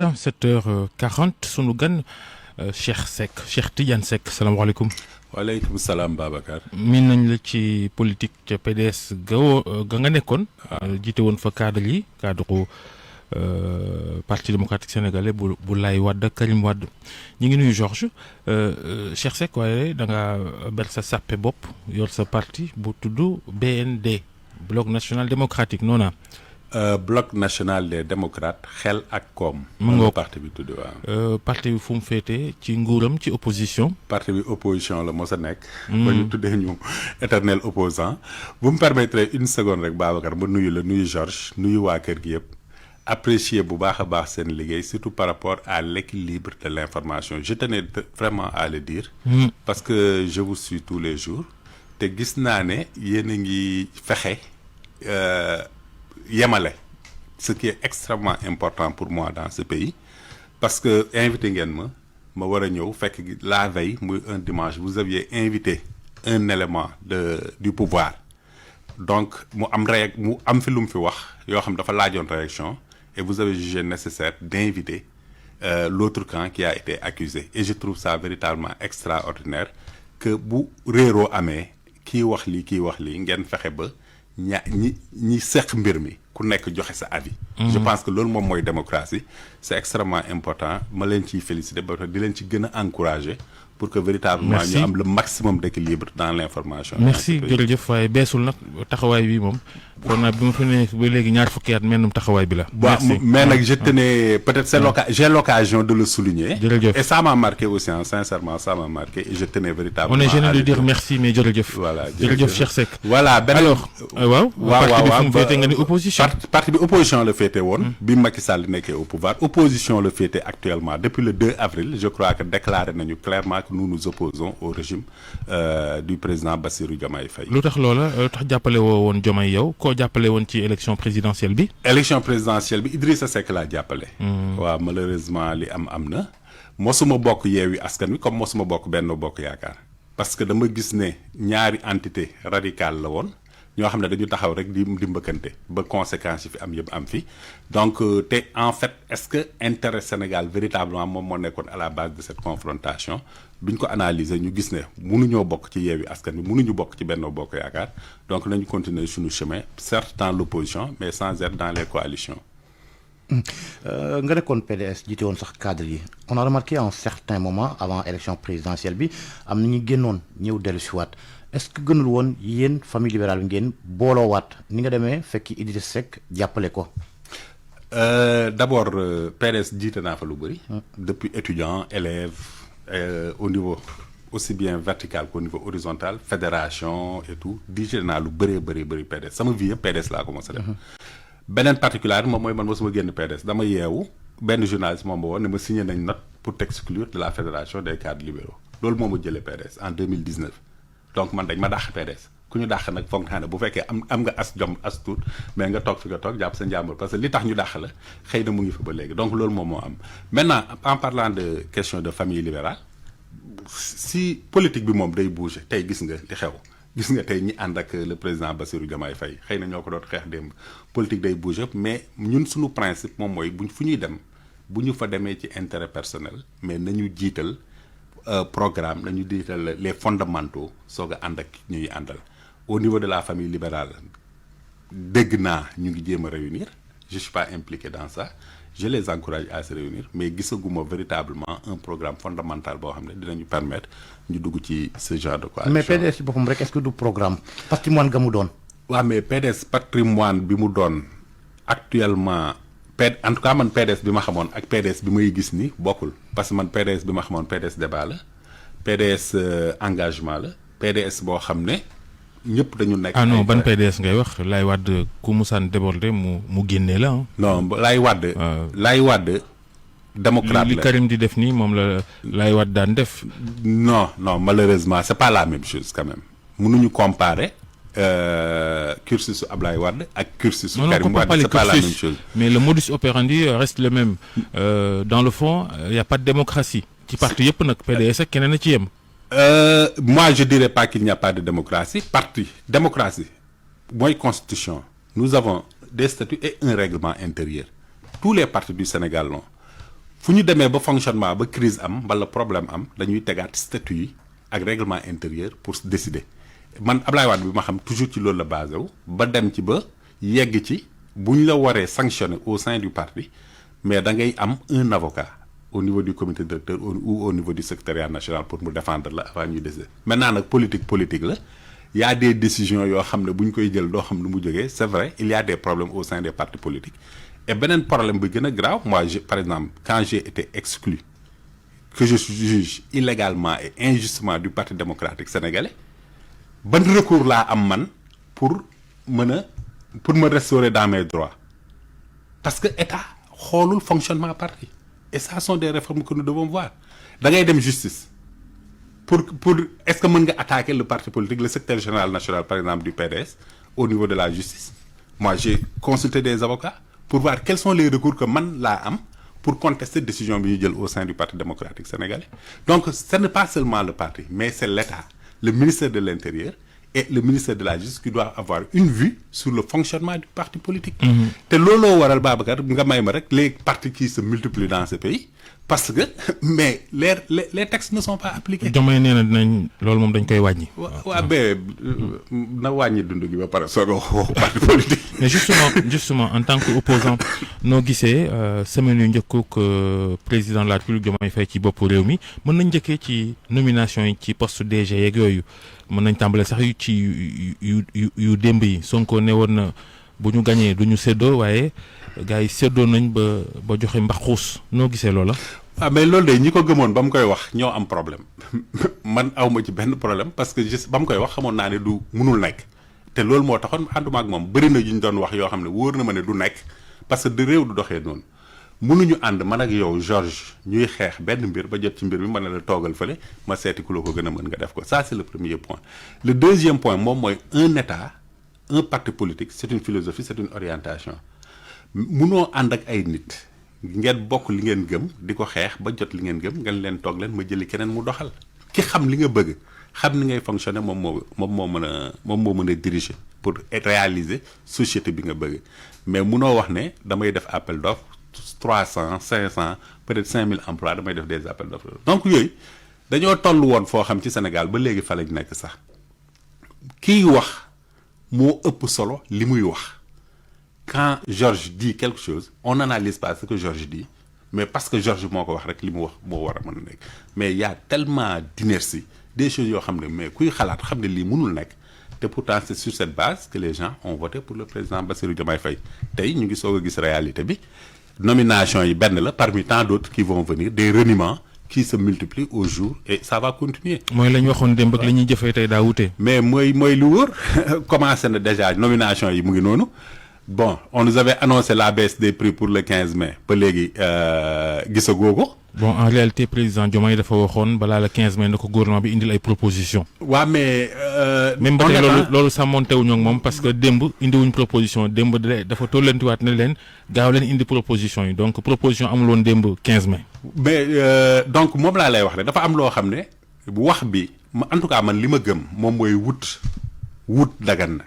matin 7h40 sunu gan Cheikh Tidiane Seck salaamaaleykum. waaleykum salaam Babacar. miin nañ la ci politique ca PDS ga nga nekkoon. jiite woon fa cadre parti démocratique sénégalais bu Laye Wade Karim Wade ñu ngi nuyu Georges Cheikh Seck waaye da nga ber sa sàppe bopp yor sa parti bu tudd BND bloc national démocratique noona bloc national des démocrates xel ak koom. mu ngoo parti bi tudd waaw. parti bi fu mu féete ci nguuram ci opposition. parti bi opposition la mos a nekk. ba ñu tuddee ñu éternel opposant bu mu permettre une seconde rek Babacar ba nuyu la nuyu Georges nuyu waa kër gi yëpp. Apprécier bu baax a baax seen liggéey surtout par rapport à l'équilibre de l'information je tenais vraiment à le dire. Parce que je vous suis tous les jours te gis naa ne yéen a ngi fexe yemale ce qui est extrêmement important pour moi dans ce pays parce que invité ngeen ma war a ñëw fekk la veille muy un dimanche vous aviez invité un élément du pouvoir donc mu am fi lu mu fi wax yoo xam dafa laajoon réaction. Et vous avez jugé nécessaire d'inviter l'autre camp qui a été accusé. Et je trouve ça véritablement extraordinaire que bu réeroo amee kii wax lii ngeen fexe ba ñi seq mbir mi ku nekk joxe sa avis. Je pense que loolu moom mooy démocratie. C'est extrêmement important ma leen ciy féliciter ba di leen ci gën a encourager pour que véritablement ñu am le maximum d'équilibre dans l'information. Merci jërëjëf waaye beesul nag taxawaay bi moom. kon nag bi ma fi ne ba léegi ñaar fukki at mennum taxawaay bi la. merci mais nag je tenais peut-être j'ai l'occasion de le souligner. jërëjëf et ça m'a marqué aussi sincèrement ça m'a marqué et je tenais véritablement. on est gêné de dire merci mais jërëjëf. voilà jërëjëf Cheikh Seck. voilà benn alors waaw. parti bi fu mu féete nga ni opposition. parti bi opposition la féete woon. bi Macky Sall nekkee au pouvoir opposition la féete actuellement depuis le 2 avril je crois que déclaré nañu clairement que nous nous opposons au régime du président Bassirou Diomaye Faye. lu tax loola tax jàppale woo woon Diomaye yow koo jàppale woon ci élection présidentielle bi. élection présidentielle bi Idrissa Seck laa jàppale. waaw malheureusement li am na. mosuma bokk Yewwi Askan Wi comme mosuma bokk Benno Bokk Yaakaar. parce que dama gis ne ñaari entité radicale la woon ñoo xam ne dañu taxaw rek di mbëkkante ba conséquences yi fi am yëpp am fi donc te en fait est-ce que intérêt Sénégal véritablement moom moo nekkoon à la base de cette confrontation bi ñu ko analyser ñu gis ne mënuñoo bokk ci Yewwi Askan Wi mënuñu bokk ci Benno Bokk Yaakaar donc nañu continuer suñu chemin certes dans l'opposition mais sans être dans les coalitions. nga nekkoon PDS jiite woon sax cadre yi on a remarqué à un certain moment avant élection présidentielle bi am na ñu génnoon ñëw dellu si waat est-ce que gënul woon yéen famille libérale bi ngeen booloowaat ni nga demee fekki Idrissa Seck jàppale ko. D'abord PDS jiite naa fa lu bëri. Depuis étudiant élève au niveau aussi bien vertical qu'au niveau horizontal fédération et tout jiite naa lu bëri PDS sama vie yëpp PDS laa commencé def. beneen particulier moom mooy man mosuma génn PDS dama yeewu benn journaliste moom ba woon ne ma signé nañ note pour t'exclure de la fédération des cadres libéraux loolu moo ma jëlee PDS en 2019 donc man dañ ma dàq PDS ku ñu dàq nag foog naa ne bu fekkee am nga as jom as tuut mais nga toog fi nga toog jàpp sa njàmbur parce que li tax ñu dàq la xëy na mu ngi fa ba léegi donc loolu moom moo am maintenant en parlant de question de famille libérale si politique bi moom day bouger tey gis nga li xew. gis nga tey ñi ànd ak le président Bassirou Diomaye Faye xëy na ñoo ko doon xeex démb politique day bouger mais ñun suñu principe moom mooy fu ñuy dem bu ñu fa demee ci intérêt personnel mais nañu jiital programme nañu jiital les fondamentaux soog a ànd ak ñuy àndal au niveau de la famille libérale dégg naa ñu ngi jéem a réunir je suis pas impliqué dans ça je les encourage à se réunir mais gisaguma véritablement un programme fondamental boo xam ne dinañu permettre ñu dugg ci ce genre de coalition. mais PDS ci boppam rek est-ce que du programme patrimoine ga mu doon. waaw mais PDS patrimoine bi mu doon actuellement en tout cas man PDS bi ma xamoon ak PDS bi may gis ni bokkul parce que man PDS bi ma xamoon PDS débat la PDS engagement la PDS boo xam ne ñëpp dañu nekk. ah non ban PDS ngay wax Laye Wade ku musaan débordé mu génnee la ah. non Laye Wade. démocrate li Karim di def nii moom la Laye Wade daan def. non malheureusement c'est pas la même chose quand même mënuñu comparer cursus Ablaye Wade ak cursus Karim Wade c'est pas la même chose. mais le modus operandi reste le même dans le fond il y a pas de démocratie ci parti yëpp nag PDS ak keneen a ci yem. Moi je dirais pas qu'il n'y a pas de démocratie démocratie mooy constitution nous avons des statuts et un règlement intérieur tous les partis du Sénégal l'ont fu ñu demee ba fonctionnement ba crise am wala problème am dañuy tegaat statut yi ak règlement intérieur pour décider man Ablaye Wade bi ma xam toujours ci loolu la basé wu ba dem ci ba yegg ci bu ñu la waree sanctionner au sein du parti mais da ngay am un avocat au niveau du comité directeur ou au niveau du secrétariat national pour mu défendre la avant ñuy décider. Maintenant nag politique la y a des décisions yoo xam ne bu ñu koy jël doo xam lu mu jógee c'est vrai il y a des problèmes au sein des partis politiques et beneen problème bi gën a grave moi par exemple quand j'ai été exclu que je juge illégalement et injustement du Parti démocratique sénégalais ban recours laa am man pour me restaurer dans mes droits parce que état xoolul fonctionnement parti et ça sont des réformes que nous devons voir da ngay dem justice pour est-ce que mën nga attaquer le parti politique le secrétaire général national par exemple du PDS au niveau de la justice moi j'ai consulté des avocats pour voir quels sont les recours que man laa am pour contester décision bi ñu jël au sein du Parti démocratique sénégalais donc ce n'est pas seulement le parti mais c'est l'État le ministère de l'Intérieur et le ministère de la Justice qui doit avoir une vue sur le fonctionnement du parti politique. te looloo waral Babacar nga may ma rek les partis qui se multiplient dans ce pays parce que mais les textes ne sont pas appliqués. Diomaye nee na dinañ loolu moom dañ koy wàññi. waaw na wàññi dund gi ba pare soog a wax parti politique. mais justement en tant que opposant noo gisee semaine yu njëkkook président de la République Diomaye Faye ci boppu réew mi mën nañ njëkkee ci nomination yi ci poste DG yeeg yooyu mën nañ tàmbale sax yu ci yu démb yi Sonko ne woon na bu ñu gañee du ñu séddoo waaye gars yi séddoo nañ ba joxe mbaxuus noo gisee loola. ah mais loolu de ñi ko gëmoon ba mu koy wax ñoo am problème man awma ci benn problème parce que ba mu koy wax xamoon naa ne du mënul nekk te loolu moo taxoon ànduma ak moom bëri na yu ñu doon wax yoo xam ne wóor na ma ne du nekk parce que de réew du doxee noonu mënuñu ànd man ak yow Georges ñuy xeex benn mbir ba jot ci mbir mi ma ne la toogal fële ma seeti ku la ko gën a mën nga def ko ça c'est le premier point. Le deuxième point moom mooy un état un parti politique c'est une philosophie c'est une orientation munoo ànd ak ay nit ngeen bokk li ngeen gëm di ko xeex ba jot li ngeen gëm ngeen leen toog leen ma jëli keneen mu doxal ki xam li nga bëgg xam ni ngay fonctionner moom moo mën a diriger pour réaliser société bi nga bëgg mais munoo wax ne damay def appel d'offres 300 500 peut-être 5000 emplois damay def des appels d'offres donc yooyu dañoo toll woon foo xam ci Sénégal ba léegi fa lañ nekk sax kiy wax moo ëpp solo li muy wax quand Georges dit quelque chose on n'analyse pas ce que Georges dit mais parce que Georges moo ko wax rek li mu wax moo war a mën a nekk mais y a tellement d'inertie des choses yoo xam ne mais kuy xalaat xam ne lii mënul nekk te pourtant c'est sur cette base que les gens ont voté pour le président Bassirou Diomaye Faye tey ñu ngi soog a gis réalité bi nomination yi benn la parmi tant d'autres qui vont venir des reniements qui se multiplient au jour et ça va continuer. mooy la ñu waxoon démb ak la ñuy jëfee tey daa wute. mais mooy lu wóor commencé na déjà nomination yi mu ngi noonu bon on nous avait annoncé la baisse des prix pour le 15 mai ba léegi gisagoo ko. bon en réalité président Diomaye dafa waxoon balaa le 15 mai na ko gouvernement bi indil ay propositions. waaw mais. même ba tey loolu sàmmonte wuñu ak moom parce que démb indiwuñ proposition démb dafa tollantiwaat ne leen gaaw leen indi proposition yi donc proposition amul woon démb 15 mai. mais donc moom laa lay wax rek dafa am loo xam ne wax bi en tout cas man li ma gëm moom mooy wut dagan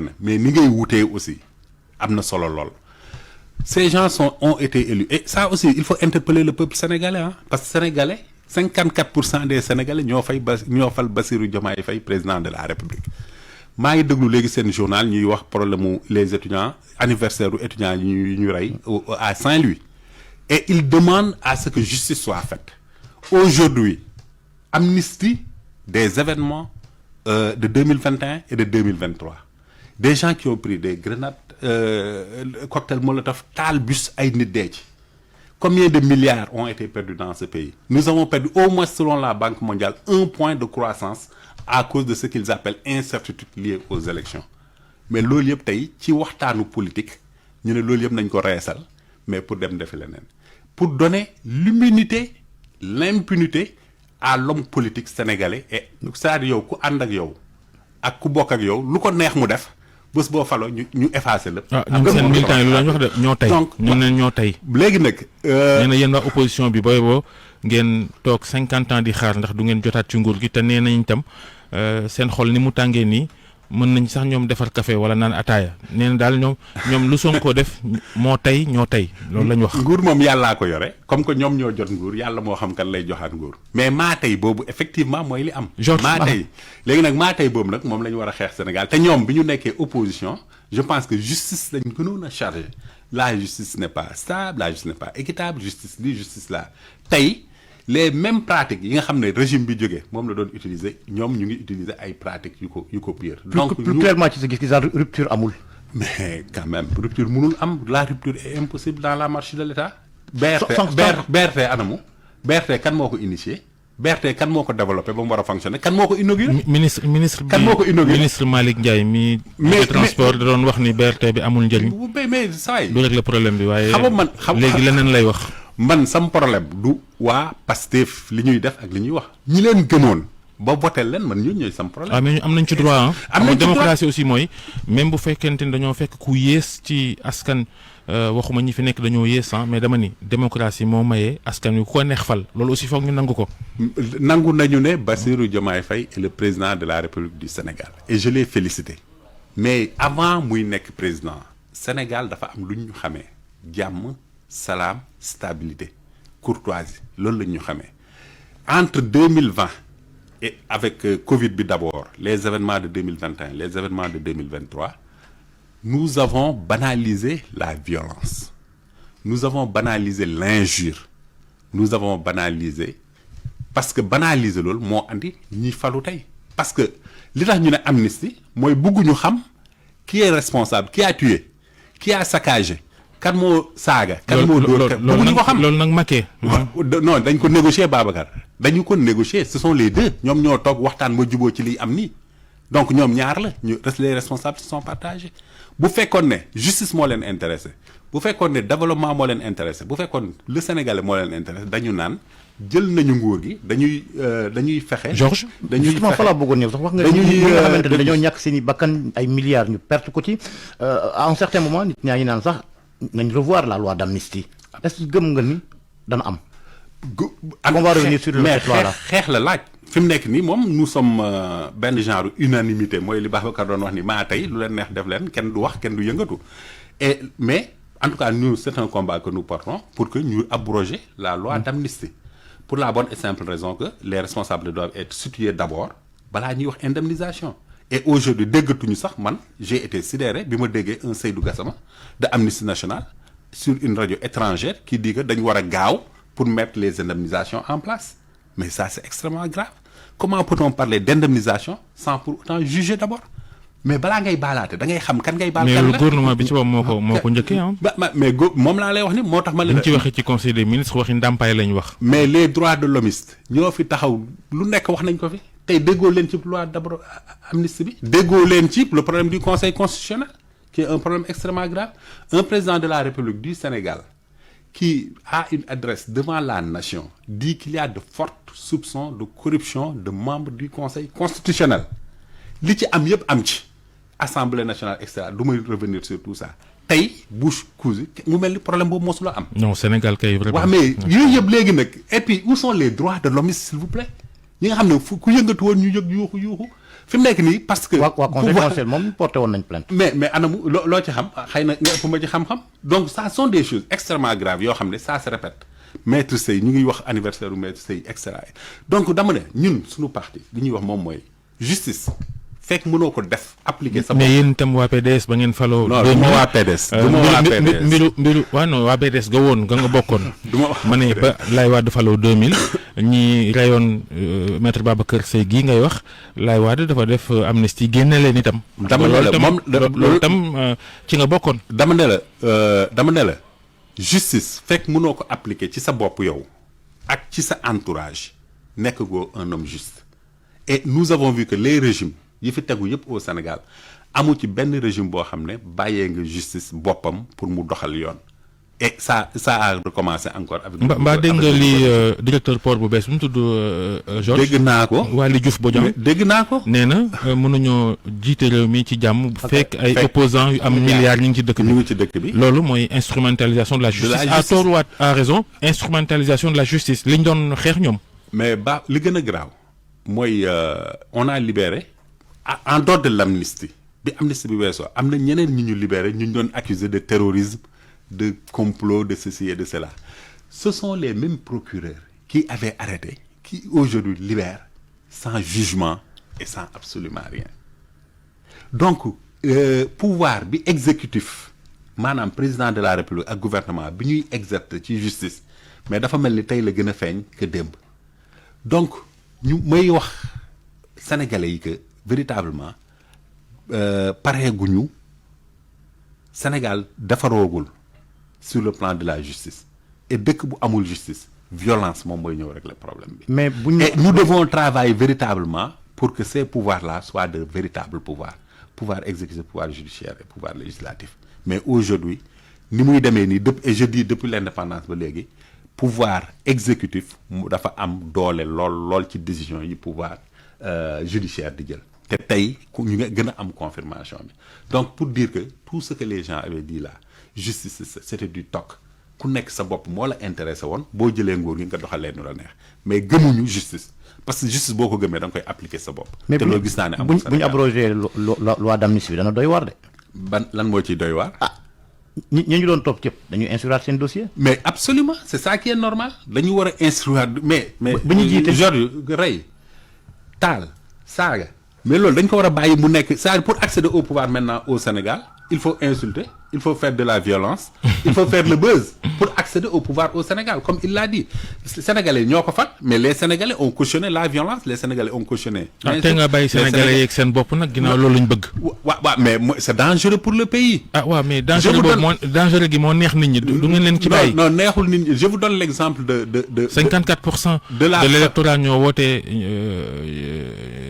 na mais ni ngay wutee aussi am na solo lool. Ces gens ont été élus et ça aussi il faut interpeller le peuple sénégalais parce que sénégalais 54% des sénégalais ñoo fal Bassirou Diomaye Faye président de la République maa ngi déglu léegi seen journal ñuy wax problème mu les étudiants anniversaire u étudiants yi ñu rey à Saint-Louis et ils demandent à ce que justice soit faite aujourd'hui amnistie des événements de 2021 et de 2023 des gens qui ont pris des grenades cocktail molotov taal bus ay nit dee ci combien de milliards ont été perdus dans ce pays nous avons perdu au moins selon la Banque mondiale 1 point de croissance à cause de ce qu'ils appellent incertitude liée aux élections mais loolu yëpp tey ci waxtaanu politique ñu ne loolu yëpp nañ ko reesal mais pour dem defi leneen pour donner l'immunité l'impunité à l'homme politique sénégalais et c'est-à-dire yow ku ànd ak yow ak ku bokk ak yow lu ko neex mu def bés boo faloo ñu effacé lépp. ñoom seen militants yi lu lañ wax de ñoo tey. donc ñoo tey. léegi nag. nee na yéen waa opposition bi boo ngeen toog 50 ans di xaar ndax du ngeen jotaat ci nguur gi te nee nañ itam seen xol ni mu tàngee nii mën nañ sax ñoom defar café wala naan ataaya nee na daal ñoom lu Sonko def moo tey ñoo tey loolu la ñu wax. nguur moom yàllaa ko yore comme que ñoom ñoo jot nguur yàlla moo xam kan lay joxaat nguur mais maa tey boobu effectivement mooy li am. maa tey léegi nag maa tey boobu nag moom la ñu war a xeex Sénégal te ñoom bi ñu nekkee opposition je pense que justice lañ gënoon a chargé la justice n'est pas stable la justice n'est pas équitable justice lii justice là tey. les mêmes pratiques yi nga xam ne régime bi jógee moom la doon utiliser ñoom ñu ngi utiliser ay pratiques yu ko pire. donc plus clairement ci sa gis-gis rupture amul. mais quand même rupture mënul am la rupture est impossible dans la marche de l'État. BRT anamu. BRT kan moo ko initié. BRT kan moo ko développé ba mu war a fonctionner kan moo ko inauguré. ministre kan moo ko inauguré ministre Malick Ndiaye mi. transport da doon wax ni BRT bi amul njëriñ. mais saa yi. du régler problème bi waaye. xam léegi leneen lay wax. man sam problème du waa Pastef li ñuy def ak li ñuy wax ñi leen gënoon ba voté leen man ñooñu ñooy sam problème. mais am nañ ci droit am nañ ci droit démocratie aussi mooy même bu fekkente ni dañoo fekk ku yées ci askan waxuma ñi fi nekk dañoo yées mais dama ni démocratie moo mayee askan wi ku ko neex fal loolu aussi foog ñu nangu ko. nangu nañu ne Bassirou Diomaye Faye est le président de la République du Sénégal et je l'ai félicité mais avant muy nekk président Sénégal dafa am lu ñu xamee jàmm. salaam stabilité courtoisie loolu la ñu xamee entre 2020 et avec Covid bi d'abord les événements de 2021 les événements de 2023 nous avons banalisé la violence nous avons banalisé l'injure nous avons banalisé parce que banaliser loolu moo andi ñi falu tey parce que li tax ñu ne amnistie mooy bëgguñu xam qui est responsable qui a tué qui a saccagé kan moo saaga. kan moo dóor kan bëgguñu ko xam loolu nag Macky. non dañ ko négocier Babacar dañu ko négocier ce sont les deux ñoom ñoo toog waxtaan ba juboo ci liy am nii donc ñoom ñaar la ñu les responsables sont partagés bu fekkoon ne justice moo leen intéressé bu fekkoon ne développement moo leen intéressé bu fekkoon le Sénégalais moo leen intéressé dañu naan jël nañu nguur gi dañuy fexe. Georges dañuy justement fa laa bëggoon ñëw sax wax nga. dañuy nga xamante ne dañoo ñàkk seen i bakkan ay milliards ñu perte ko ci à un certain moment nit ñaa ngi naan sax. nañ revoir la loi d'amnistie est-ce que gëm nga ni dana am. on va revenir sur cette loi là xeex la laaj. fi mu nekk nii moom nous sommes benn genre unanimité mooy li Babacar doon wax ni maa tey lu leen neex def leen kenn du wax kenn du yëngatu et mais en tout cas nous c'est un combat que nous portons pour que ñu abroger la loi d'amnistie pour la bonne et simple raison que les responsables doivent être situés d'abord balaa ñuy wax indemnisation. et aujourd'hui déggatuñu sax man j'ai été sidéré bi ma déggee un Seydou Gassama de Amnesty National sur une radio étrangère qui dit que dañu war a gaaw pour mettre les indemnisations en place mais ça c'est extrêmement grave comment peut-on parler d'indemnisation sans pour autant juger d'abord mais balaa ngay baalaate da ngay xam kan ngay baal. mais le gouvernement bi ci boppam moo ko njëkkee mais moom laa lay wax ni moo tax ma. li ñu ci waxee ci conseil des ministres waxi ndàmpaay lañ wax. mais les droits de l'hommiste ñoo fi taxaw lu nekk wax nañ ko fi. tey déggoo leen ci loi d'abord amnistie bi déggoo leen ci le problème du conseil constitutionnel qui est un problème extrêmement grave un président de la République du Sénégal qui a une adresse devant la nation dit qu'il y a de forts soupçons de corruption de membres du conseil constitutionnel li ci am yëpp am ci assemblée nationale etc du may revenir sur tout ça tey bouche cousue mu mel ni problème boobu mosula am. non Sénégal kay vraiment. waaw mais yooyu yëpp léegi nag et puis où sont les droits de l'homme s'il vous plaît. ñi nga xam ne fu ku yëngatu woon ñu yëg yuuxu fi mu nekk nii parce que. waa conseil constitutionnel moom porté woon nañ plainte. mais anamu loo ci xam xëy na nga ëpp ma ci xam-xam. donc ça sont des choses extrêmement graves yoo xam ne ça se répète maître Sey ñu ngi wax anniversaire u maître Sey et cetera donc dama ne ñun suñu parti li ñuy wax moom mooy justice fekk mënoo ko def appliquer sa bopp. mais yéen itam waa PDS ba ngeen faloo. non du ma waa PDS. du ma waa PDS mbiru waaw non waa PDS ga woon nga bokkoon. du ma ma ne ba Laye Wade faloo 2000 ñi rayoon maître Babacar Seye gii ngay wax Laye Wade dafa def amnistie génne leen itam. dama ne la moom loolu itam ci nga bokkoon. dama ne la justice fekk mënoo ko appliquer ci sa bopp yow ak ci sa entourage nekk goo un homme juste et nous avons vu que les régimes yi fi tegu yëpp au Sénégal amu ci benn régime boo xam ne bàyyee nga justice boppam pour mu doxal yoon et ça a recommencé encore avec. mbaa dégg nga li directeur port bu bees bu mu tudd Georges. dégg naa ko Waly Diouf Bodiang dégg naa ko. nee na mënuñoo jiite réew mi ci jàmm. fekk ay opposants yu am milliards ñu ngi ci dëkk bi. ñu ngi ci dëkk bi. loolu mooy instrumentalisation de la justice. à tort ou à raison instrumentalisation de la justice liñ doon xeex ñoom. mais li gën a graaw mooy on a libéré en dehors de l'amnistie bi amnistie bi weesoo am na ñeneen ñi ñu libéré ñu doon accusé de terrorisme de complot de ceci et de cela ce sont les mêmes procureurs qui avaient arrêté qui aujourd'hui libèrent sans jugement et sans absolument rien donc pouvoir bi exécutif maanaam président de la république ak gouvernement bi ñuy exercer ci justice mais dafa mel ni tey la gën a feeñ que démb donc ñu may wax sénégalais yi que véritablement pareeguñu Sénégal defaroogul sur le plan de la justice et dëkk bu amul justice violence moom mooy ñëw régler problème bi. mais et nous devons travailler véritablement pour que ces pouvoirs-là soient de véritables pouvoirs pouvoir exécutif pouvoir judiciaire et pouvoir législatif mais aujourd'hui ni muy demee nii et je dis depuis l'indépendance ba léegi pouvoir exécutif mu dafa am doole lool ci décision yi pouvoir judiciaire di jël te tey ñu nga gën a am confirmation bi donc pour dire que tout ce que les gens avaient dit là justice c'était du toc ku nekk sa bopp moo la intéressé woon boo jëlee nguur gi nga doxalee nu la neex mais gëmuñu justice parce que justice boo ko gëmee da nga koy appliquer sa bopp. te loolu gis naa ne amul bu ñu abrogé loi d'amnistie bi dana doy waar de. lan moo ciy doy waar. ñi ñu doon topp cëpp dañuy instruire seen dossier. mais absolument c'est ça qui est normal dañu war a instruire mais bu ñu jiite Georges rey taal saaga mais loolu dañ ko war a bàyyi mu nekk c'est-à-dire pour accéder au pouvoir maintenant au Sénégal il faut insulter il faut faire de la violence il faut faire le buzz pour accéder au pouvoir au Sénégal comme il l'a dit Sénégalais ñoo ko fal mais les Sénégalais ont cautionné la violence les Sénégalais ont cautionné. te nga bàyyi Sénégalais yeeg seen bopp nag ginnaaw loolu lañ bëgg. waaw mais c'est dangereux pour le pays. waaw mais dangereux boobu dangereux gi moo neex nit ñi du ngeen leen ci bàyyi. non neexul nit ñi je vous donne l'exemple de 54% de l'électorat ñoo wootee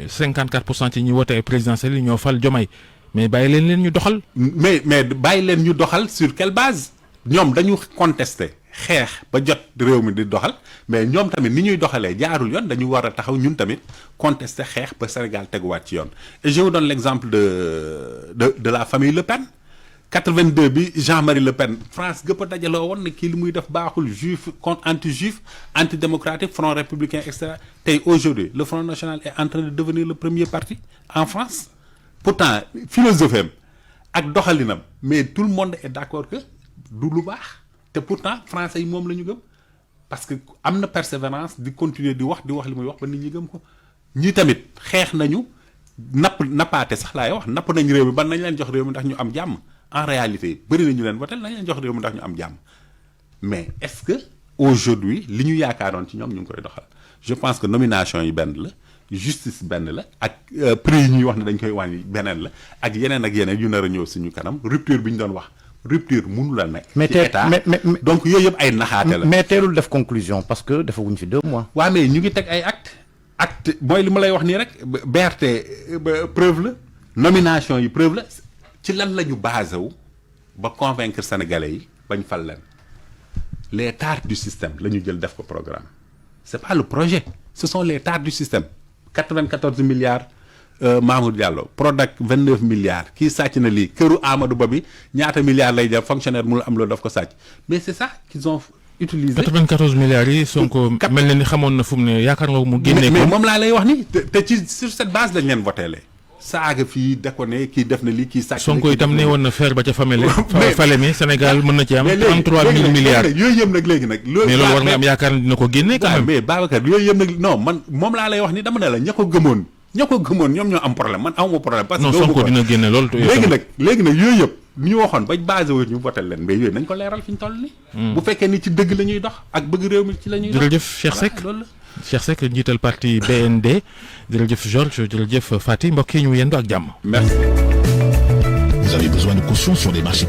54% ci ñi wootee présidentielle yi ñoo fal Diomaye mais bàyyi leen ñu doxal. mais bàyyi leen ñu doxal sur quelle base ñoom dañu contester xeex ba jot réew mi di doxal mais ñoom tamit ni ñuy doxalee jaarul yoon dañu war a taxaw ñun tamit contester xeex ba Sénégal teguwaat ci yoon et je vous donne l'exemple de la famille Le Pen 82 bi Jean-Marie Le Pen France gëpp a dajaloo woon ne kii li muy def baaxul juif contre anti-juif antidémocratique front républicain et cetera tey aujourd'hui le Front national est en train de devenir le premier parti en France pourtant philosophie am ak doxalinam mais tout le monde est d'accord que du lu baax te pourtant français yi moom la ñu gëm parce que am na persévérance di continuer di wax li muy wax ba nit ñi gëm ko ñi tamit xeex nañu nappaate sax laay wax napp nañ réew mi ban nañ leen jox réew mi ndax ñu am jàmm en réalité bëri nañu leen wotel nañ leen jox réew mi ndax ñu am jàmm mais est-ce que aujourd'hui li ñu yaakaaroon ci ñoom ñu ngi koy doxal je pense que nomination yi benn la justice benn la ak prix yi ñuy wax ne dañ koy wàññi beneen la ak yeneen yu nar a ñëw suñu kanam rupture bi ñu doon wax rupture mënu la nekk. ci état donc yooyu yëpp ay naxaate la. mais teelul def conclusion parce que defaguñ fi 2 mois. waaw mais ñu ngi teg ay acte mooy li ma lay wax nii rek BRT preuve la nomination yi preuve la ci lan la ñu basé wu ba convaincre sénégalais yi bañ fal leen les tares du système la ñu jël def ko programme c'est pas le projet ce sont les tares du système 94 milliards Mamour Diallo Prodac 29 milliards kii sàcc na lii këru Amadou Ba bi ñaata milliards lay def fonctionnaire mu am loolu daf ko sàcc mais c'est ça qu'ils ont utilisé. 94 milliards yi Sonko mel na ni xamoon na fu mu ne yaakaar nga mu génnee ko mais moom laa lay wax ni te ci sur cette base lañ leen voteele saaga fii déconné kii def na lii kii sàcc. Sonko itam ne woon na faire ba ca famille. fale mi Sénégal mën na ci am. 33 milliards yooyu yëpp nag léegi nag. mais loolu war nga am yaakaar dina ko génne quand même. mais Babacar yooyu yëpp nag non man moom laa lay wax ni dama ne la ña ko gëmoon ñoom ñoo am problème man amuma problème. parce que non Sonko dina génne loolu. léegi nag yooyu yëpp ñu waxoon bañ basé wu ñu voté leen mais yooyu nañ ko leeral fi ñu toll nii. bu fekkee ni ci dëgg la ñuy dox ak bëgg réew mi ci la ñuy dox. jërëjëf Cheikh Seck Cheikh Seck njiital parti BND jërëjëf Georges jërëjëf Fati mbokk yi ñu yendu ak jàmm. Merci. Vous avez besoin de caution sur des marchés